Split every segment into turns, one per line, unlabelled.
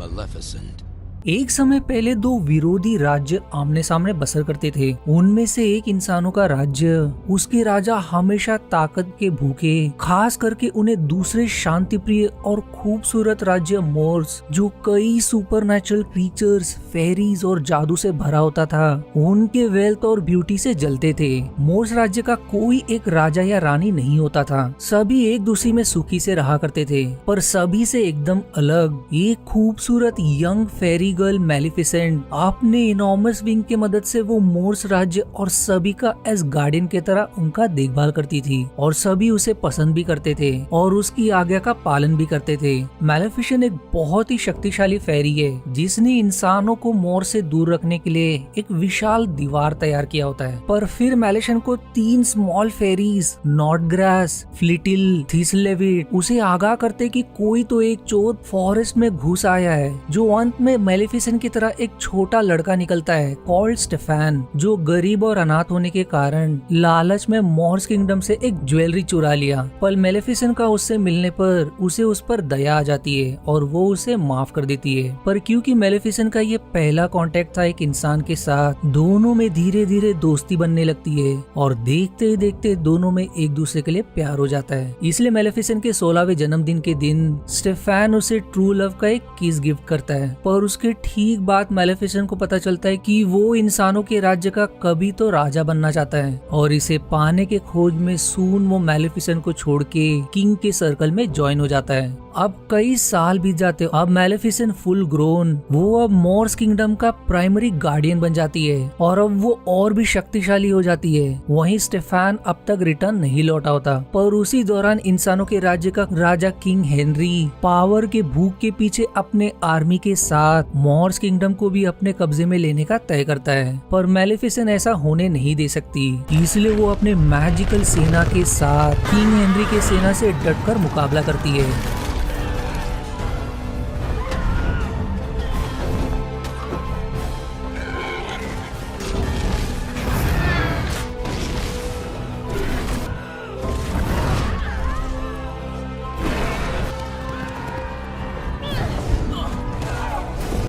Maleficent.
एक समय पहले दो विरोधी राज्य आमने सामने बसर करते थे। उनमें से एक इंसानों का राज्य, उसके राजा हमेशा ताकत के भूखे, खास करके उन्हें दूसरे शांति प्रिय और खूबसूरत राज्य मोर्स, जो कई सुपरनैचुरल क्रीचर्स, फेरीज और जादू से भरा होता था, उनके वेल्थ और ब्यूटी से जलते थे। मोर्स राज्य का कोई एक राजा या रानी नहीं होता था। सभी एक दूसरे में सुखी से रहा करते थे, पर सभी से एकदम अलग एक खूबसूरत यंग फेरी गर्ल मैलिफिसेंट अपने इनॉर्मस विंग के मदद से वो मोर्स राज्य और सभी का एज गार्डियन की तरह उनका देखभाल करती थी, और सभी उसे पसंद भी करते थे और उसकी आज्ञा का पालन भी करते थे। मैलिफिसेंट एक बहुत ही शक्तिशाली फेरी है जिसने इंसानों को मोर से दूर रखने के लिए एक विशाल दीवार तैयार किया होता है। पर फिर मैलिफिसेंट को तीन स्मॉल फेरीज नॉटग्रास, फ्लिटिल, थिसलेविट उसे आगाह करते कि कोई तो एक चोर फॉरेस्ट में घुस आया है, जो अंत में मैलिफिसेंट की तरह एक छोटा लड़का निकलता है कॉल्ड स्टेफान, जो गरीब और अनाथ होने के कारण लालच में मोर्स किंगडम से एक ज्वेलरी चुरा लिया। पर मैलिफिसेंट का उससे मिलने पर उसे उस पर दया आ जाती है और वो उसे माफ कर देती है। पर क्योंकि मैलिफिसेंट का ये पहला कांटेक्ट था एक इंसान के साथ, दोनों में धीरे धीरे दोस्ती बनने लगती है और देखते ही देखते दोनों में एक दूसरे के लिए प्यार हो जाता है। इसलिए मैलिफिसेंट के 16वें जन्मदिन के दिन स्टेफान उसे ट्रू लव का एक किस गिफ्ट करता है। पर उसके ठीक बाद मैलिफिसेंट को पता चलता है कि वो इंसानों के राज्य का कभी तो राजा बनना चाहता है, और इसे पाने के खोज में सून वो मैलिफिसेंट को छोड़ के किंग के सर्कल में ज्वाइन हो जाता है। अब कई साल बीत जाते हैं। अब मैलिफिसेंट फुल ग्रोन, वो अब मोर्स किंगडम का प्राइमरी गार्डियन बन जाती है और अब वो और भी शक्तिशाली हो जाती है। वहीं स्टेफान अब तक रिटर्न नहीं लौटा होता, पर उसी दौरान इंसानों के राज्य का राजा किंग हेनरी पावर के भूख के पीछे अपने आर्मी के साथ मोर्स किंगडम को भी अपने कब्जे में लेने का तय करता है। पर मैलिफिसेंट ऐसा होने नहीं दे सकती, इसलिए वो अपने मैजिकल सेना के साथ किंग हेनरी के सेना से डटकर मुकाबला करती है।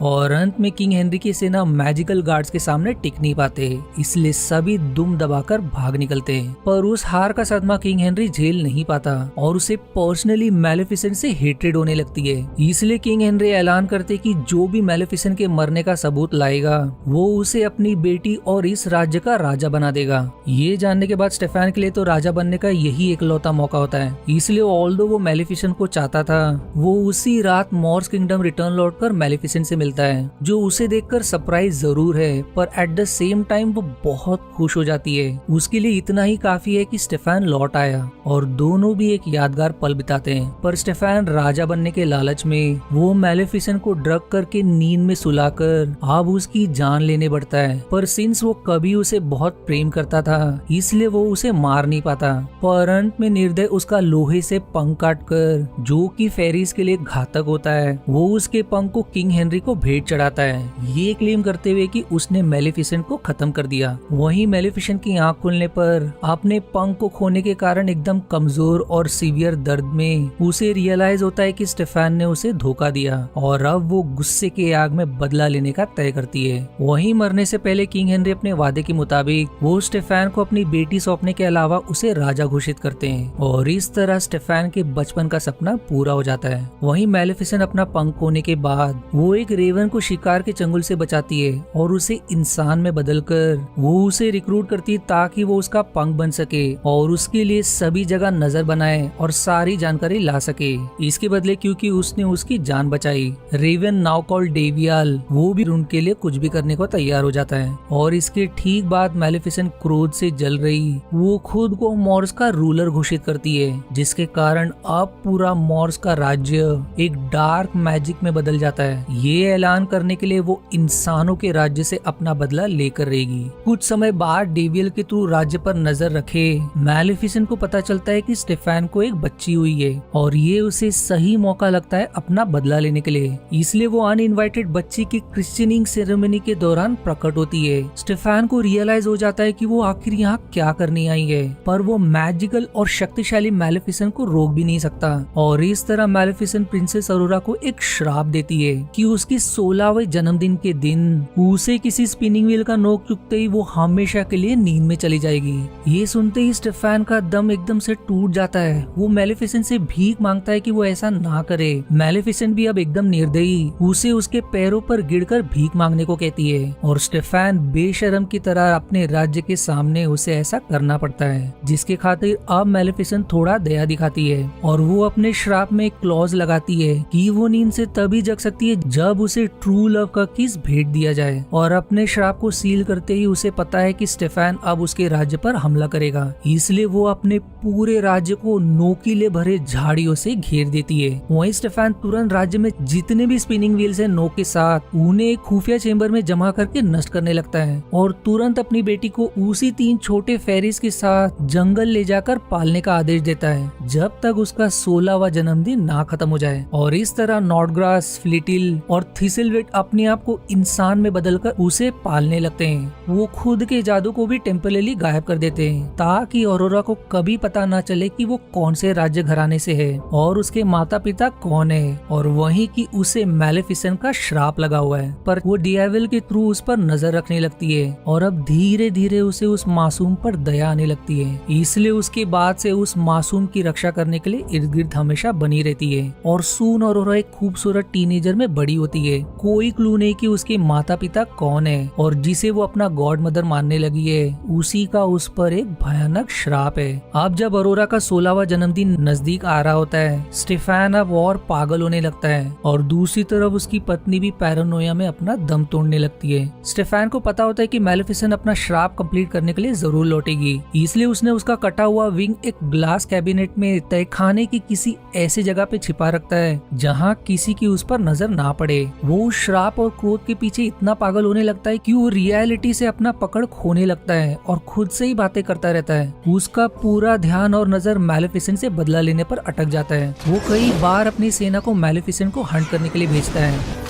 और अंत में किंग हेनरी की सेना मैजिकल गार्ड्स के सामने टिक नहीं पाते, इसलिए सभी दुम दबाकर भाग निकलते हैं। पर उस हार का सदमा किंग हेनरी झेल नहीं पाता और उसे पर्सनली मैलिफिसेंट से हेट्रेड होने लगती है। इसलिए किंग हेनरी ऐलान करते कि जो भी मैलिफिसेंट के मरने का सबूत लाएगा वो उसे अपनी बेटी और इस राज्य का राजा बना देगा। ये जानने के बाद स्टेफान के लिए तो राजा बनने का यही एकलौता मौका होता है, इसलिए ऑल्दो वो मैलिफिसेंट को चाहता था, वो उसी रात मोर्स किंगडम रिटर्न लौटकर मैलिफिसेंट से मिलता है, जो उसे देखकर सरप्राइज जरूर है, पर एट द सेम टाइम वो बहुत खुश हो जाती है। उसके लिए इतना ही काफी है कि स्टेफान लौट आया और दोनों भी एक यादगार पल बिताते हैं। पर स्टेफान राजा बनने के लालच में वो मैलिफिसेंट को ड्रग करके नींद में सुलाकर अब उसकी जान लेने बढ़ता है। पर सिंस वो कभी उसे बहुत प्रेम करता था, इसलिए वो उसे मार नहीं पाता। पर अंत में निर्दय उसका लोहे से पंख काट कर, जो कि फेरीज के लिए घातक होता है, वो उसके पंख को किंग हेनरी को भेंट चढ़ाता है, ये क्लेम करते हुए कि उसने मैलिफिसेंट को खत्म कर दिया। वहीं मैलिफिसेंट की आंख खुलने पर अपने पंख को खोने के कारण एकदम कमजोर और सीवियर दर्द में उसे रियलाइज होता है कि स्टेफान ने उसे धोखा दिया और अब वो गुस्से के आग में बदला लेने का तय करती है। वहीं मरने से पहले किंग हेनरी अपने वादे के मुताबिक वो स्टेफान को अपनी बेटी सौंपने के अलावा उसे राजा घोषित करते हैं और इस तरह स्टेफान के बचपन का सपना पूरा हो जाता है। वहीं मैलिफिसेंट अपना पंख खोने के बाद वो एक रेवन को शिकार के चंगुल से बचाती है और उसे इंसान में बदलकर वो उसे रिक्रूट करती है ताकि वो उसका पंख बन सके और उसके लिए सभी जगह नजर बनाए और सारी जानकारी ला सके। इसके बदले क्योंकि उसने उसकी जान बचाई, रेवन नाउ कॉल्ड डेवियल वो भी उनके लिए कुछ भी करने को तैयार हो जाता है। और इसके ठीक बाद मैलिफिसेंट क्रोध से जल रही वो खुद को मोर्स का रूलर घोषित करती है, जिसके कारण अब पूरा मोर्स का राज्य एक डार्क मैजिक में बदल जाता है। ये ऐलान करने के लिए वो इंसानों के राज्य से अपना बदला लेकर रहेगी। कुछ समय बाद डेवियल के थ्रू राज्य पर नजर रखे मैलेफिसेंट को पता चलता है कि स्टेफान को एक बच्ची हुई है और ये उसे सही मौका लगता है अपना बदला लेने के लिए। इसलिए वो अनइनवाइटेड बच्ची की क्रिश्चियनिंग सेरेमनी के दौरान प्रकट होती है। स्टेफान को रियलाइज हो जाता है कि वो आखिर यहाँ क्या करने आई है, पर वो मैजिकल और शक्तिशाली मैलेफिसेंट को रोक भी नहीं सकता और इस तरह मैलेफिसेंट प्रिंसेस अरोरा को एक श्राप देती है कि उसके 16वें जन्मदिन के दिन उसे किसी स्पिनिंग व्हील का नोक चुकते ही वो हमेशा के लिए नींद में चली जाएगी। ये सुनते ही स्टेफान का दम एकदम से टूट जाता है। वो मैलेफिसेंट से भीख मांगता है कि वो ऐसा ना करे। मैलेफिसेंट भी अब एकदम निर्दयी उसे उसके पैरों पर गिरकर भीख मांगने को कहती है और स्टेफान बेशरम की तरह अपने राज्य के सामने उसे ऐसा करना पड़ता है, जिसके खातिर अब मैलेफिसेंट थोड़ा दया दिखाती है और वो अपने श्राप में एक क्लॉज लगाती है कि वो नींद से तभी जग सकती है जब उसे ट्रू लव का किस भेंट दिया जाए। और अपने श्राप को सील करते ही उसे पता है कि स्टेफान अब उसके राज्य पर हमला करेगा, इसलिए वो अपने पूरे राज्य को नोकीले भरे झाड़ियों से घेर देती है। वहीं स्टेफान तुरंत राज्य में जितने भी स्पिनिंग व्हील्स हैं नोक के साथ उन्हें एक खुफिया चेंबर में जमा करके नष्ट करने लगता है और तुरंत अपनी बेटी को उसी 3 छोटे फेरिस के साथ जंगल ले जाकर पालने का आदेश देता है जब तक उसका 16वां जन्मदिन ना खत्म हो जाए। और इस तरह नॉटग्रास, फ्लिटिल और थिसलवेट अपने आप को इंसान में बदलकर उसे पालने लगते हैं। वो खुद के जादू को भी टेम्पररी गायब कर देते हैं ताकि अरोरा को कभी पता न चले कि वो कौन से राज्य घराने से है और उसके माता पिता कौन है, और वही कि उसे मैलेफिसेंट का श्राप लगा हुआ है। पर वो डेविल के थ्रू उस पर नजर रखने लगती है और अब धीरे धीरे उसे उस मासूम पर दया आने लगती है। इसलिए उसके बाद से उस मासूम की रक्षा करने के लिए इर्द गिर्द हमेशा बनी रहती है और सून अरोरा एक खूबसूरत टीनेजर में बड़ी होती है। कोई क्लू नहीं कि उसके माता पिता कौन है और जिसे वो अपना गॉड मदर मानने लगी है उसी का उस पर एक भयानक श्राप है। अब जब अरोरा का 16वां जन्मदिन नजदीक आ रहा होता है, स्टेफान अब और पागल होने लगता है और दूसरी तरफ उसकी पत्नी भी पैरानोया में अपना दम तोड़ने लगती है। स्टेफान को पता होता है कि मैलेफिसेंट अपना श्राप कंप्लीट करने के लिए जरूर लौटेगी, इसलिए उसने उसका कटा हुआ विंग एक ग्लास कैबिनेट में तहखाने की किसी ऐसी जगह पे छिपा रखता है जहाँ किसी की उस पर नजर ना पड़े। वो श्राप और क्रोध के पीछे इतना पागल होने लगता है कि वो रियलिटी से अपना पकड़ खोने लगता है और खुद से ही बातें करता रहता है। उसका पूरा ध्यान और नजर मैलेफिसेंट से बदला लेने पर अटक जाता है। वो कई बार अपनी सेना को मैलेफिसेंट को हंट करने के लिए भेजता है,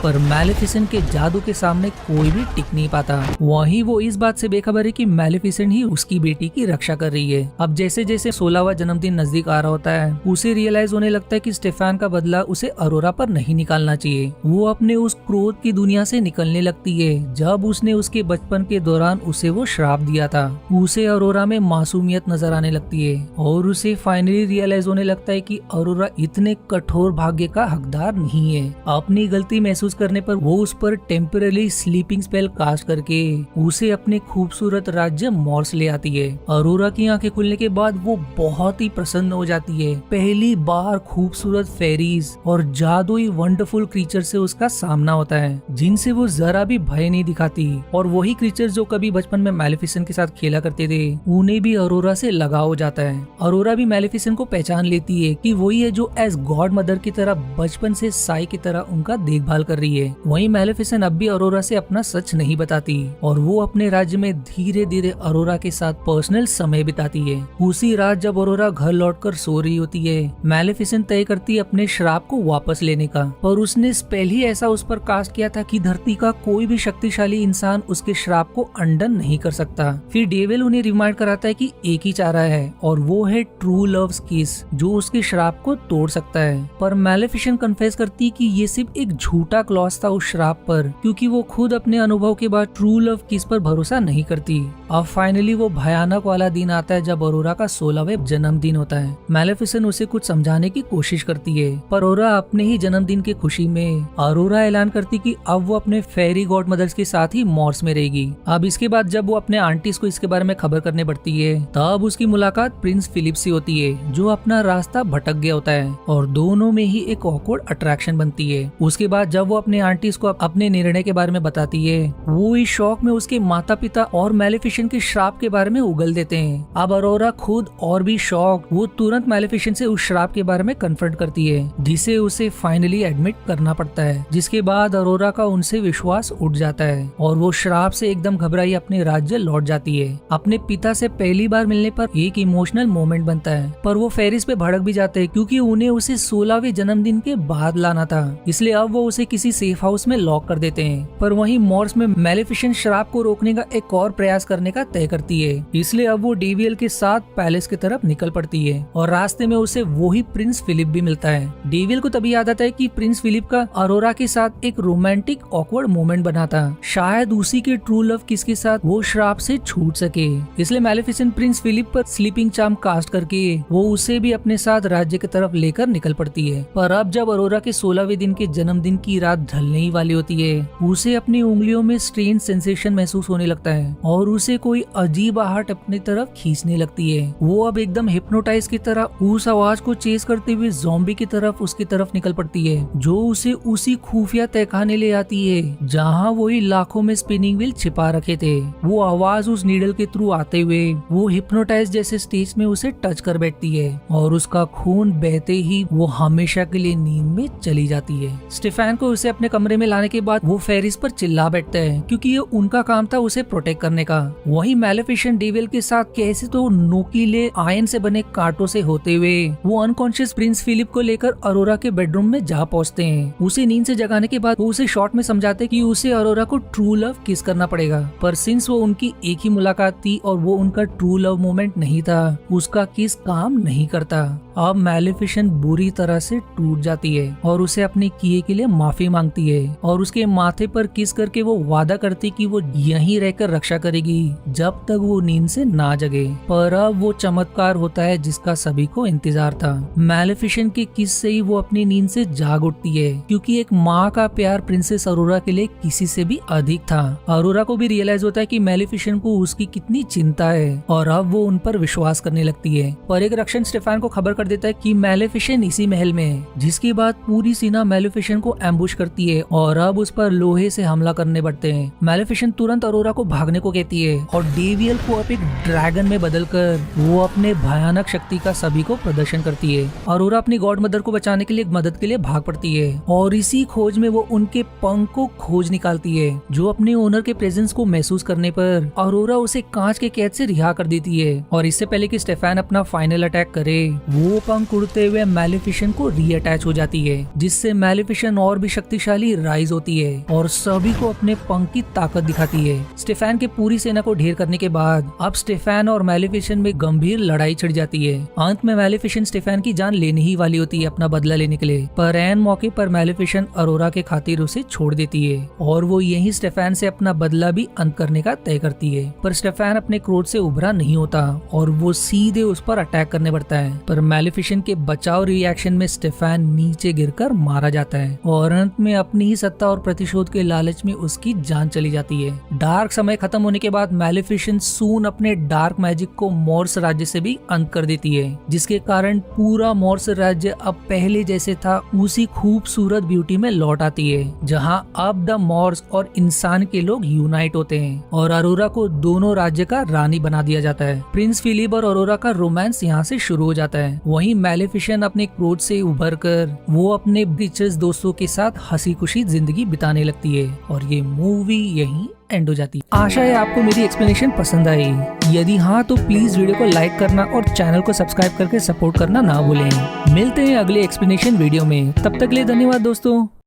पर मैलेफिसेंट के जादू के सामने कोई भी टिक नहीं पाता। वहीं वो इस बात से बेखबर है कि मैलेफिसेंट ही उसकी बेटी की रक्षा कर रही है। अब जैसे जैसे 16वां जन्मदिन नजदीक आ रहा होता है, उसे रियलाइज होने लगता है कि स्टेफान का बदला उसे अरोरा पर नहीं निकालना चाहिए। वो अपने उस क्रोध की दुनिया से निकलने लगती है जब उसने उसके बचपन के दौरान उसे वो श्राप दिया था। उसे अरोरा में मासूमियत नजर आने लगती है और उसे फाइनली रियलाइज होने लगता है कि अरोरा इतने कठोर भाग्य का हकदार नहीं है। अपनी गलती महसूस करने पर वो उस पर टेम्पररी स्लीपिंग स्पेल कास्ट करके उसे अपने खूबसूरत राज्य मॉर्स ले आती है। अरोरा की आंखें खुलने के बाद वो बहुत ही प्रसन्न हो जाती है। पहली बार खूबसूरत फेरीज और जादुई वंडरफुल क्रीचर से उसका सामना होता है जिनसे वो जरा भी भय नहीं दिखाती, और वही क्रीचर जो कभी बचपन में मैलेफिसेंट के साथ खेला करते थे उन्हें भी अरोरा से लगाव हो जाता है। अरोरा भी मैलेफिसेंट को पहचान लेती है कि वही है जो एज गॉड मदर की तरह बचपन से साई की तरह उनका देखभाल कर रही है। वहीं मैलेफिसेंट अब भी अरोरा से अपना सच नहीं बताती और वो अपने राज्य में धीरे धीरे अरोरा के साथ पर्सनल समय बिताती है। उसी रात जब अरोरा घर लौटकर सो रही होती है, मैलेफिसेंट तय करती है अपने श्राप को वापस लेने का, पर उसने स्पेल ही ऐसा उस पर कास्ट किया था कि धरती का कोई भी शक्तिशाली इंसान उसके श्राप को अंडन नहीं कर सकता। फिर डेविल उन्हें रिमाइंड कराता है कि एक ही चारा है और वो है ट्रू लव किस, जो उसके श्राप को तोड़ सकता है। पर मैलेफिसेंट कन्फेस करती कि ये सिर्फ एक झूठा क्लॉज था उस श्राप पर, क्योंकि वो खुद अपने अनुभव के बाद ट्रू लव किस पर भरोसा नहीं करती। अब फाइनली वो भयानक वाला दिन आता है जब अरोरा का 16वां जन्मदिन होता है। मैलेफिसेंट उसे कुछ समझाने की कोशिश करती है, पर अरोरा अपने ही जन्मदिन की खुशी में अरोरा ऐलान करती कि अब वो अपने फेरी गॉड मदर्स के साथ ही मॉर्स में रहेगी। अब इसके बाद जब वो अपने आंटीज को इसके बारे में खबर करने बढ़ती है, तब उसकी मुलाकात प्रिंस फिलिप से होती है जो अपना रास्ता भटक गया होता है और दोनों में ही एक ऑकवर्ड अट्रैक्शन बनती है। उसके बाद जब वो अपने आंटीज को अपने निर्णय के बारे में बताती है। वो इस शौक में उसके माता पिता और मैलेफिसेंट के श्राप के बारे में उगल देते हैं। अब अरोरा खुद और भी शॉक, वो तुरंत मैलेफिसेंट से उस श्राप के बारे में कन्फ्रंट करती है, जिसे उसे फाइनली एडमिट करना पड़ता है। जिसके बाद अरोरा का उनसे विश्वास उठ जाता है और वो श्राप से एकदम घबराई अपने राज्य लौट जाती है। अपने पिता से पहली बार मिलने पर एक इमोशनल मोमेंट बनता है, पर वो फेरिस पे भड़क भी जाते हैं क्योंकि उन्हें उसे 16वें जन्मदिन के बाद लाना था, इसलिए अब वो उसे किसी सेफ हाउस में लॉक कर देते हैं। पर वहीं मॉर्स में मैलेफिसेंट श्राप को रोकने का एक और प्रयास करने का तय करती है, इसलिए अब वो डेवियल के साथ पैलेस की तरफ निकल पड़ती है और रास्ते में उसे वही प्रिंस फिलिप भी मिलता है। डेवियल को तभी याद आता है कि प्रिंस फिलिप का अरोरा के साथ एक रोमांटिक ऑकवर्ड मोमेंट बना था, शायद उसी के ट्रू लव किस के साथ वो श्राप से छूट सके। इसलिए मैलेफिसेंट प्रिंस फिलिप पर स्लीपिंग चार्म कास्ट करके वो उसे भी अपने साथ राज्य की तरफ लेकर निकल पड़ती है। पर अब जब अरोरा के 16वें दिन के जन्मदिन की रात ढलने ही वाली होती है, उसे अपनी उंगलियों में स्ट्रेंज सेंसेशन महसूस होने लगता है और उसे कोई अजीब आहट अपनी तरफ खींचने लगती है। वो अब एकदम हिप्नोटाइज की तरह उस आवाज को चेस करते हुए ज़ॉम्बी की तरफ उसकी तरफ निकल पड़ती है, जो उसे उसी खुफिया तहखाने ले आती है जहाँ वही लाखों में स्पिनिंग व्हील छिपा रखे थे। वो आवाज उस नीडल के थ्रू आते हुए वो हिप्नोटाइज जैसे स्टेज में उसे टच कर बैठती है और उसका खून बहते ही वो हमेशा के लिए नींद में चली जाती है। स्टेफान को उसे अपने कमरे में लाने के बाद वो फेरिस पर चिल्ला बैठता है क्योंकि ये उनका काम था उसे प्रोटेक्ट करने का। वही मैलेफिसेंट डेविल के साथ कैसे तो नोकीले आयन से बने कांटों से होते हुए वो अनकॉन्शियस प्रिंस फिलिप को लेकर अरोरा के बेडरूम में जा पहुंचते हैं। उसे नींद से जगाने के बाद वो उसे शॉर्ट में समझाते कि उसे अरोरा को ट्रू लव किस करना पड़ेगा, पर सिंस वो उनकी एक ही मुलाकात थी और वो उनका ट्रू लव मोमेंट नहीं था, उसका किस काम नहीं करता। अब मैलेफिसेंट बुरी तरह से टूट जाती है और उसे अपने किए के लिए माफी मांगती है और उसके माथे पर किस करके वो वादा करती कि वो यहीं रहकर रक्षा करेगी जब तक वो नींद से ना जगे। पर अब वो चमत्कार होता है जिसका सभी को इंतजार था। मैलेफिसेंट के किस से ही वो अपनी नींद से जाग उठती है क्योंकि एक माँ का प्यार प्रिंसेस अरोरा के लिए किसी से भी अधिक था। अरोरा को भी रियलाइज होता है कि मैलेफिसेंट को उसकी कितनी चिंता है और अब वो उन पर विश्वास करने लगती है। पर एक रक्षक स्टेफान को खबर कर देता है कि मैलेफिसेंट इसी महल में है, जिसके बाद पूरी सेना मैलेफिसेंट को एम्बुश करती है और अब उस पर लोहे से हमला करने बढ़ते हैं। मैलेफिसेंट तुरंत अरोरा को भागने को कहती है और डेवियल को अब एक ड्रैगन में बदलकर वो अपने भयानक शक्ति का सभी को प्रदर्शन करती है। अरोरा अपनी गॉड मदर को बचाने के लिए मदद के लिए भाग पड़ती है और इसी खोज में वो उनके पंख को खोज निकालती है, जो अपने ओनर के प्रेजेंस को महसूस करने पर अरोरा उसे कांच के कैद से रिहा कर देती है। और इससे पहले कि स्टेफान अपना फाइनल अटैक करे, वो पंख उड़ते हुए मैलेफिसेंट को रीअटैच हो जाती है, जिससे मैलेफिसेंट और भी शक्तिशाली राइज होती है और सभी को अपने पंख की ताकत दिखाती है। स्टेफान के पूरी सेना को ढेर करने के बाद अब स्टेफान और मैलेफिसेंट में गंभीर लड़ाई छिड़ जाती है। अंत में मैलेफिसेंट स्टेफान की जान लेने ही वाली होती है अपना बदला लेने के लिए, पर ऐन मौके पर मैलेफिसेंट अरोरा के खातिर उसे छोड़ देती है और वो यही स्टेफान से अपना बदला भी अंत करने का तय करती है। पर स्टेफान अपने क्रोध से उभरा नहीं होता और वो सीधे उस पर अटैक करने बढ़ता है, पर मैलेफिसेंट के बचाव रिएक्शन में स्टेफान नीचे गिरकर मारा जाता है और अंत में अपनी ही सत्ता और प्रतिशोध के लालच में उसकी जान चली जाती है। डार्क समय खत्म होने के बाद मैलेफिसेंट सून अपने डार्क मैजिक को मॉर्स राज्य से भी अंत कर देती है, जिसके कारण पूरा मॉर्स राज्य अब पहले जैसे था उसी खूबसूरत ब्यूटी में लौट आती है, जहां अब द मॉर्स और इंसान के लोग यूनाइट होते हैं और अरोरा को दोनों राज्य का रानी बना दिया जाता है। प्रिंस फिलिप और अरोरा का रोमांस यहाँ से शुरू हो जाता है। वहीं मैलेफिसेंट अपने क्रोध से उभरकर वो अपने रिचेस दोस्तों के साथ हंसी खुशी जिंदगी बिताने लगती है और ये मूवी यहीं एंड हो जाती है। आशा है आपको मेरी एक्सप्लेनेशन पसंद आई। यदि हाँ तो प्लीज वीडियो को लाइक करना और चैनल को सब्सक्राइब करके सपोर्ट करना ना भूलें। मिलते हैं अगले एक्सप्लेनेशन वीडियो में, तब तक के लिए धन्यवाद दोस्तों।